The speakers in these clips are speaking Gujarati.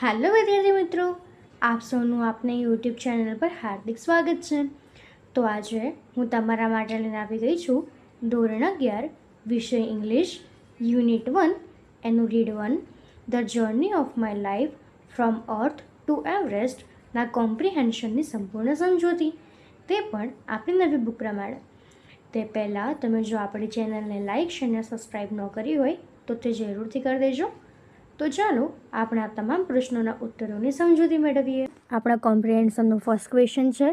હેલો વિદ્યાર્થી મિત્રો, આપ સૌનું આપને યુટ્યુબ ચેનલ પર હાર્દિક સ્વાગત છે. તો આજે હું તમારા માટે લઈને આવી ગઈ છું ધોરણ 11 વિષય ઇંગ્લિશ યુનિટ 1 એનું read 1 the journey of my life from earth two Everest ના કોમ્પ્રિહેન્શનની સંપૂર્ણ સમજૂતી, તે પણ આપણી નવી બુક પ્રમાણે. તે પહેલાં તમે જો આપણી ચેનલને લાઇક શેર અને સબસ્ક્રાઈબ ન કરી હોય તો તે જરૂરથી કરી દેજો. તો ચાલો આપણે આ તમામ પ્રશ્નોના ઉત્તરોની સમજૂતી મેળવીએ. આપણા કોમ્પ્રિહેન્શનનો ફર્સ્ટ ક્વેશ્ચન છે,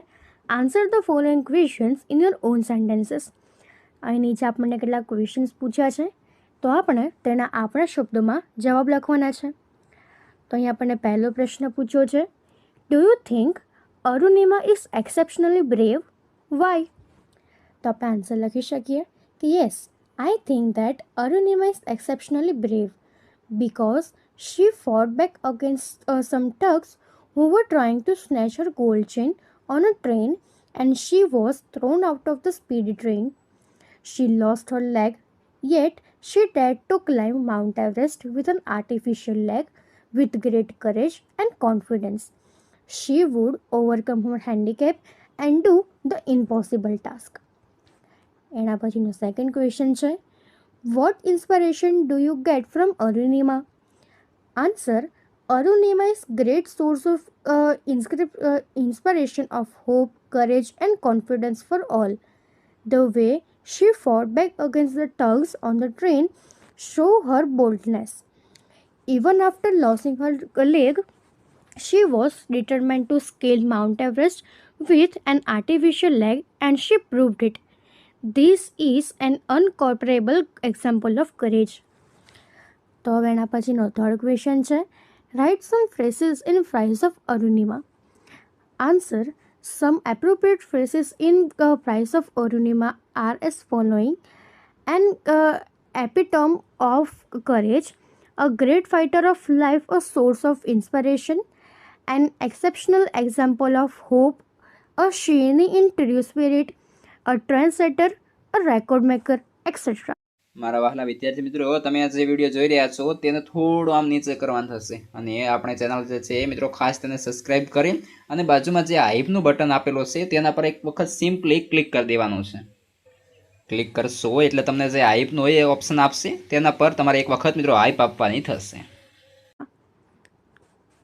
answer the following questions in your own sentences. અહીં નીચે આપણને કેટલાક ક્વેશ્ચન્સ પૂછ્યા છે, તો આપણે તેના આપણા શબ્દોમાં જવાબ લખવાના છે. તો અહીં આપણને પહેલો પ્રશ્ન પૂછ્યો છે, do you think Arunima is exceptionally brave? Why? તો આપણે આન્સર લખી શકીએ કે yes, I think that Arunima is exceptionally brave because she fought back against some thugs who were trying to snatch her gold chain on a train, and she was thrown out of the speedy train. She lost her leg, yet she dared to climb Mount Everest with an artificial leg with great courage and confidence. She would overcome her handicap and do the impossible task. એના પછીનો સેકન્ડ ક્વેશ્ચન છે, what inspiration do you get from Arunima? Answer, Arunima is great source of inspiration of hope, courage and confidence for all. The way she fought back against the thugs on the train show her boldness. Even after losing her leg, she was determined to scale Mount Everest with an artificial leg, and she proved it. This is an uncomparable example of courage. તો હવે એના પછીનો થર્ડ ક્વેશ્ચન છે, write some phrases in praise of Arunima. Answer, some appropriate phrases in praise of Arunima are as following, an epitome of courage, a great fighter of life, a source of inspiration, an exceptional example of hope, a shiny in true spirit, a trendsetter, a record maker, etc. મારા વહાલા વિદ્યાર્થી મિત્રો, તમે આ જે વિડીયો જોઈ રહ્યા છો તેને થોડું આમ નીચે કરવાનું થશે, અને આપણે ચેનલ જે છે મિત્રો ખાસ તેને સબસ્ક્રાઇબ કરી અને બાજુમાં જે હાઈપનું બટન આપેલું છે તેના પર એક વખત સિમ્પલી ક્લિક કરી દેવાનું છે. ક્લિક કરશો એટલે તમને જે હાઈપનું હોય એ ઓપ્શન આપશે, તેના પર તમારે એક વખત મિત્રો હાઈપ આપવાની થશે.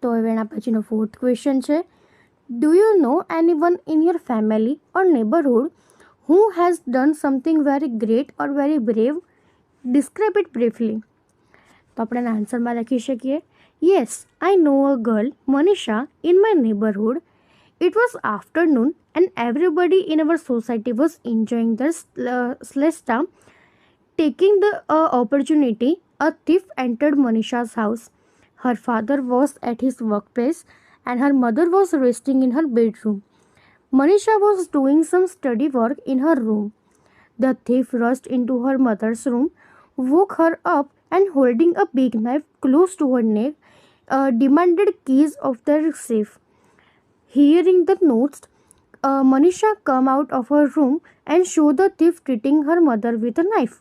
તો હવે એના પછીનો ફોર્થ ક્વેશ્ચન છે, do you know anyone in your family or neighbourhood who has done something very great or very brave? Describe it briefly. તો આપણે આન્સરમાં લખી શકીએ, yes, I know a girl, Manisha, in my neighborhood. It was afternoon and everybody in our society was enjoying their siesta. Taking the opportunity, a thief entered Manisha's house. Her father was at his workplace and her mother was resting in her bedroom. Manisha was doing some study work in her room. The thief rushed into her mother's room, woke her up, and holding a big knife close to her neck, demanded keys of their safe. Hearing the notes, Manisha came out of her room and showed the thief treating her mother with a knife.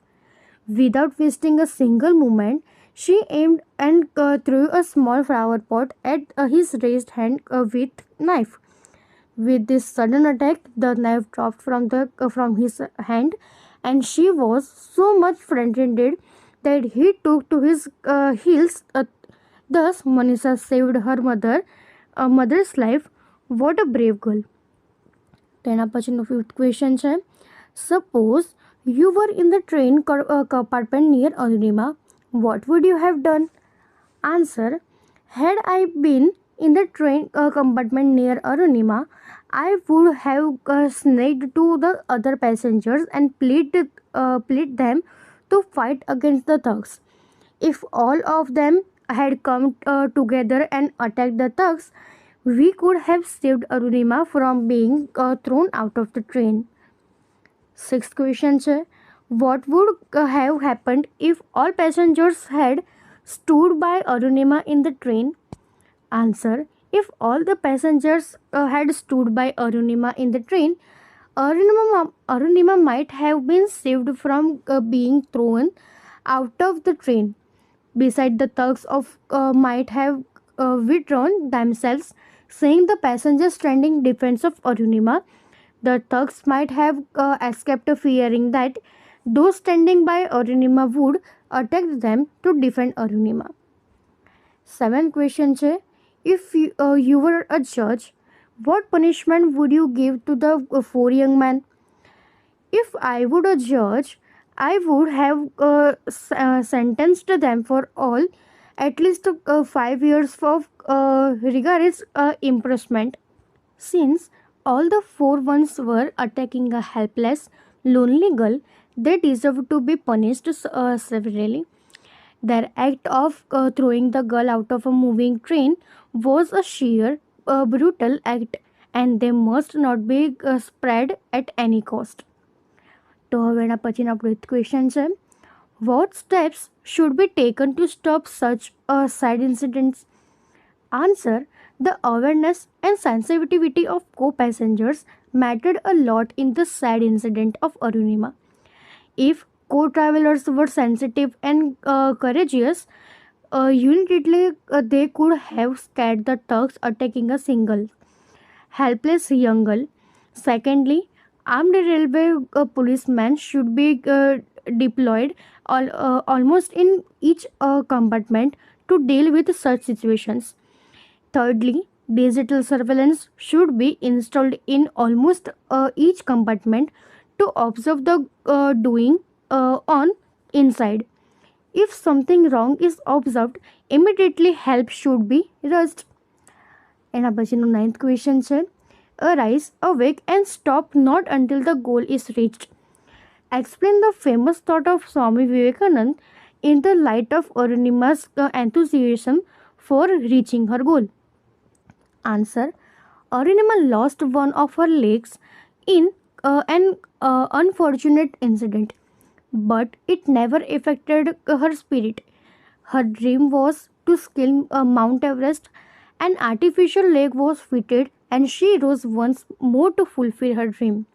Without wasting a single moment, she aimed and threw a small flower pot at his raised hand with knife. With this sudden attack, the knife dropped from his hand, and she was so much frightened that he took to his heels. Thus, Manisha saved her mother's life. What a brave girl! તેના પછીનો ફિફ્થ ક્વેશ્ચન છે, suppose you were in the train compartment near Arunima, what would you have done? Answer, had I been in the train compartment near Arunima, I would have snaked to the other passengers and plead them to fight against the thugs. If all of them had come together and attacked the thugs, we could have saved Arunima from being thrown out of the train. Sixth question છે, what would have happened if all passengers had stood by Arunima in the train? Answer, if all the passengers had stood by Arunima in the train, Arunima might have been saved from being thrown out of the train. Besides, the thugs might have withdrawn themselves, seeing the passengers standing in defense of Arunima. The thugs might have escaped, fearing that those standing by Arunima would attack them to defend Arunima. Seventh question છે, you were a judge, what punishment would you give to the four young men? If I would a judge, I would have sentenced them for all at least 5 years of rigorous imprisonment. Since all the four ones were attacking a helpless, lonely girl, they deserved to be punished severely. Their act of throwing the girl out of a moving train was a sheer, brutal act, and they must not be spread at any cost. તો હવે એના પછીનો આપણો ક્વેશ્ચન છે, what steps should be taken to stop such side incidents? Answer, the awareness and sensitivity of co-passengers mattered a lot in the sad incident of Arunima. If co-travelers were sensitive and courageous, unitedly they could have scared the thugs attacking a single helpless young girl. Secondly, armed railway policemen should be deployed almost in each compartment to deal with such situations. Thirdly, digital surveillance should be installed in almost each compartment to observe the doing on inside. If something wrong is observed, immediately help should be rushed. એના પછીનો 9th question છે, arise, awake and stop not until the goal is reached. Explain the famous thought of Swami Vivekananda in the light of Arunima's enthusiasm for reaching her goal. Answer, Arunima lost one of her legs in an unfortunate incident, but it never affected her spirit. Her dream was to scale Mount Everest. An artificial leg was fitted and she rose once more to fulfill her dream.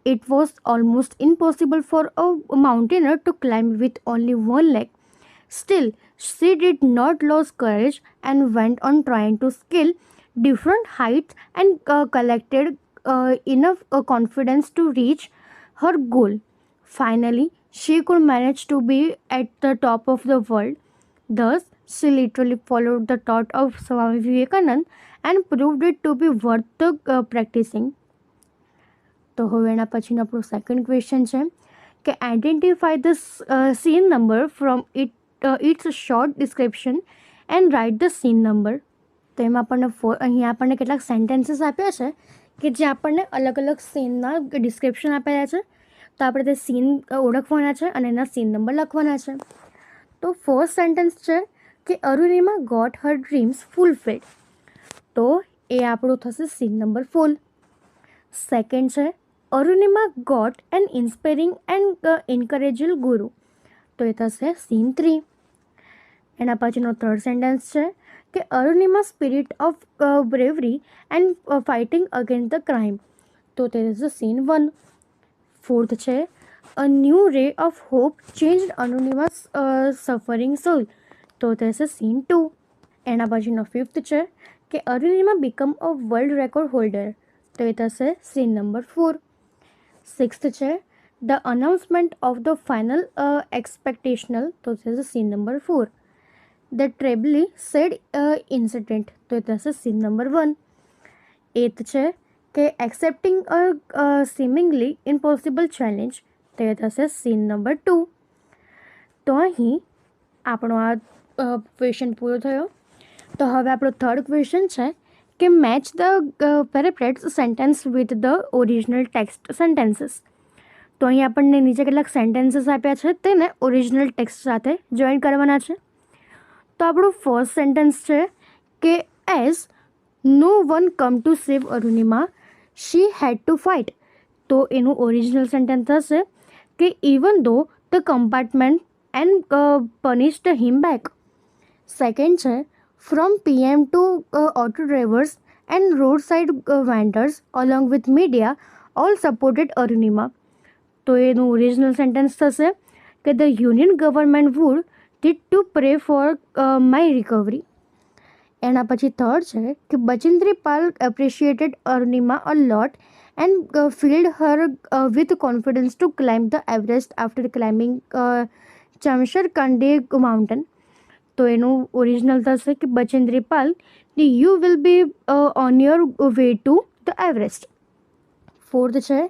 It was almost impossible for a mountaineer to climb with only one leg. Still, she did not lose courage and went on trying to scale different heights and collected enough confidence to reach her goal. Finally, she could manage to be at the top of the world. Thus, she literally followed the thought of Swami Vivekananda and proved it to be worth the practicing. તો હવે એના પછીનો આપણો સેકન્ડ ક્વેશ્ચન છે કે identify the scene number from its short description and write the scene number. તો એમાં અહીંયા આપણને કેટલાક સેન્ટેન્સીસ આપ્યા છે કે જે આપણને અલગ અલગ સીનના ડિસ્ક્રિપ્શન આપેલા છે. તો આપણે તે સીન ઓળખવાના છે અને એના સીન નંબર લખવાના છે. તો ફર્સ્ટ સેન્ટેન્સ છે કે Arunima got her dreams fulfilled. તો એ આપણું થશે સીન નંબર 4. સેકન્ડ છે Arunima got an inspiring and encouraging guru. તો એ થશે સીન 3. એના પછીનો થર્ડ સેન્ટેન્સ છે કે Arunima spirit of bravery and fighting against the crime. તો તે થશે સીન 1. ફોર્થ છે a new ray of hope changed Arunima's suffering soul. તો તે થશે સીન 2. એના પછીનો ફિફ્થ છે કે Arunima become a world record holder. તો એ થશે સીન નંબર 4. સિક્સ્થ છે the announcement of the final expectational. તો થશે scene number 4. The terribly sad incident. તો એ થશે સીન નંબર 1. એથ છે કે accepting a seemingly impossible challenge. તો એ થશે સીન નંબર 2. તો અહીં આપણો આ ક્વેશ્ચન પૂરો થયો. તો હવે આપણો થર્ડ ક્વેશ્ચન છે કે match the paraphrased sentence with the original text sentences. તો અહીં આપણને નીચે કેટલાક સેન્ટેન્સીસ આપ્યા છે તેને ઓરિજિનલ ટેક્સ્ટ સાથે જોઈન કરવાના છે. તો આપણું ફર્સ્ટ સેન્ટેન્સ છે કે as no one come to save Arunima she had to fight. તો એનું ઓરિજિનલ સેન્ટેન્સ થશે કે even though the compartment and punished him back. સેકન્ડ છે from PM to auto drivers and roadside vendors along with media all supported Arunima. તો એનું ઓરિજિનલ સેન્ટેન્સ થશે કે the union government would did to pray for my recovery. એના પછી થર્ડ છે કે Bachendri Pal appreciated Arunima a lot and filled her with confidence to climb the Everest after climbing Chamser Kangri mountain. તો એનું ઓરિજિનલ થશે કે Bachendri Pal you will be on your way to the Everest. Fourth છે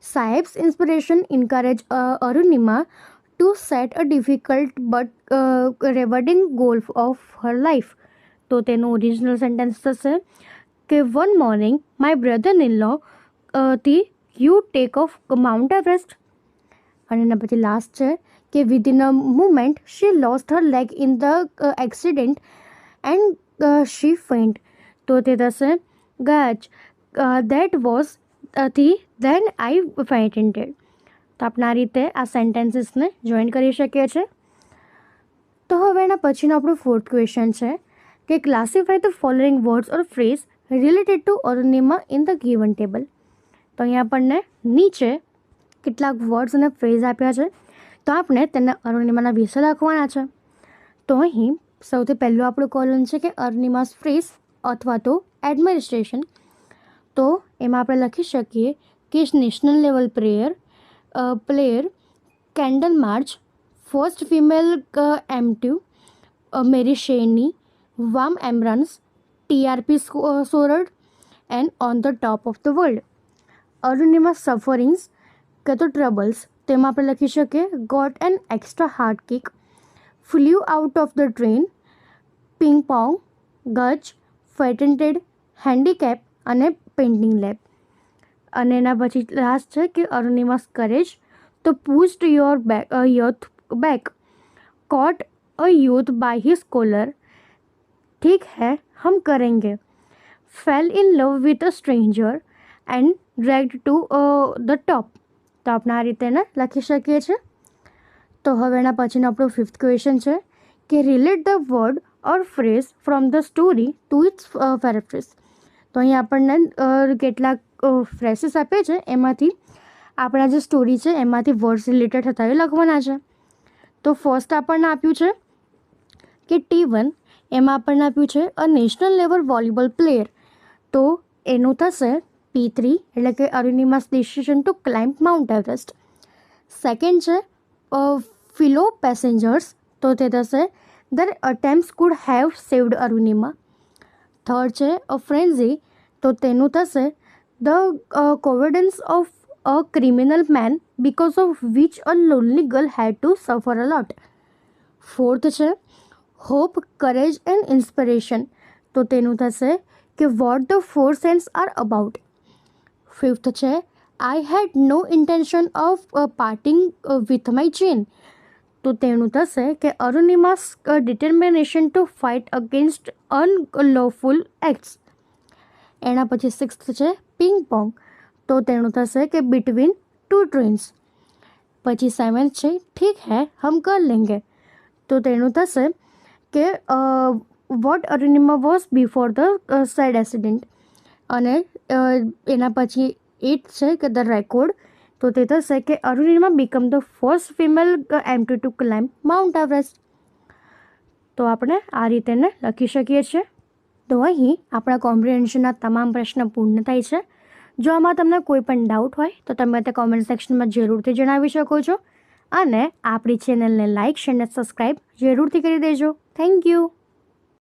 સાહેબ્સ inspiration encourage Arunima to set a difficult but rewarding goal of her life. તો તેનું ઓરિજિનલ સેન્ટેન્સ થશે કે one morning my brother in law થી you take off Mount Everest. અને એના પછી લાસ્ટ છે કે within a moment she lost her leg in the accident and she faint. તો તે થશે ગચ દેટ વોઝ થી ધેન આઈ ફેન્ટેડ. તો આપણે આ રીતે આ સેન્ટેન્સીસને જોઈન કરી શકીએ છીએ. તો હવે એના પછીનો આપણો ફોર્થ ક્વેશ્ચન છે કે classify the following words or phrase related to Arunima in the given table. તો અહીંયા આપણને નીચે કેટલાક વર્ડ્સ અને ફ્રેઝ આપ્યા છે, તો આપણે તેને અરુણિમાના વિશે લખવાના છે. તો અહીં સૌથી પહેલું આપણું કોલમ છે કે અરુણિમાસ ફ્રેઝ અથવા તો એડમિનિસ્ટ્રેશન. તો એમાં આપણે લખી શકીએ કે national level player, candle march, first female M2, મેરી શેની, વામ એમરન્સ, TRP soared and on the top of the world. Arunima sufferings કે તો ટ્રબલ્સ, તેમાં આપણે લખી શકીએ got an extra hard kick, flew out of the train, ping pong, ગચ, ફેટેન્ટેડ, હેન્ડીકેપ અને પેઇન્ટિંગ લેબ. અને એના પછી લાસ્ટ છે કે અરુણિમાસ કરેજ, તો pushed your youth back, caught a youth by his collar, ठीक है हम करेंगे, fell in love with a stranger and dragged to the top. તો આપણે આ રીતે એને લખી શકીએ છીએ. તો હવે એના પછીનો આપણો ફિફ્થ ક્વેશ્ચન છે કે relate the word or phrase from the story to its paraphrase. તો અહીં આપણને કેટલાક ફ્રેસીસ આપે છે, એમાંથી આપણા જે સ્ટોરી છે એમાંથી વર્ડ્સ રિલેટેડ થતા એ લખવાના છે. તો ફર્સ્ટ આપણને આપ્યું છે કે T1, એમાં આપણને આપ્યું છે a national level volleyball player. તો એનું થશે P3 એટલે કે Arunima's decision to climb Mount Everest. Second છે ફિલો પેસેન્જર્સ, તો તે થશે their attempts could have saved Arunima. Third છે અ ફ્રેન્ઝી, તો તેનું થશે the cowardice of a criminal man because of which a lonely girl had to suffer a lot. Fourth છે હોપ, કરેજ એન્ડ ઇન્સ્પિરેશન, તો તેનું થશે કે what the four sense are about. Fifth છે I had no intention of parting with my chain, તો તેનું થશે કે Arunima's determination to fight against unlawful acts. એના પછી સિક્સ્થ છે પિંગ પોંગ, તો તેનું થશે કે બિટવીન ટુ ટ્રેન્સ. પછી સેવન્થ છે ઠીક હે હમ કર લેંગે, તો તેનું થશે કે what Arunima was before the sad accident. અને એના પછી એઇથ છે કે ધ રેકોર્ડ, તો તે થશે કે Arunima become the first female M2 two climb Mount Everest. તો આપણે આ રીતે લખી શકીએ છીએ. તો અહીં આપણા કોમ્પ્રિહેન્શનના તમામ પ્રશ્ન પૂર્ણ થાય છે. જો આમાં તમને કોઈ પણ ડાઉટ હોય તો તમે તે કોમેન્ટ સેક્શનમાં જરૂરથી જણાવી શકો છો. અને આપણી ચેનલને લાઇક, શેર અને સબસ્ક્રાઈબ જરૂરથી કરી દેજો. Thank you.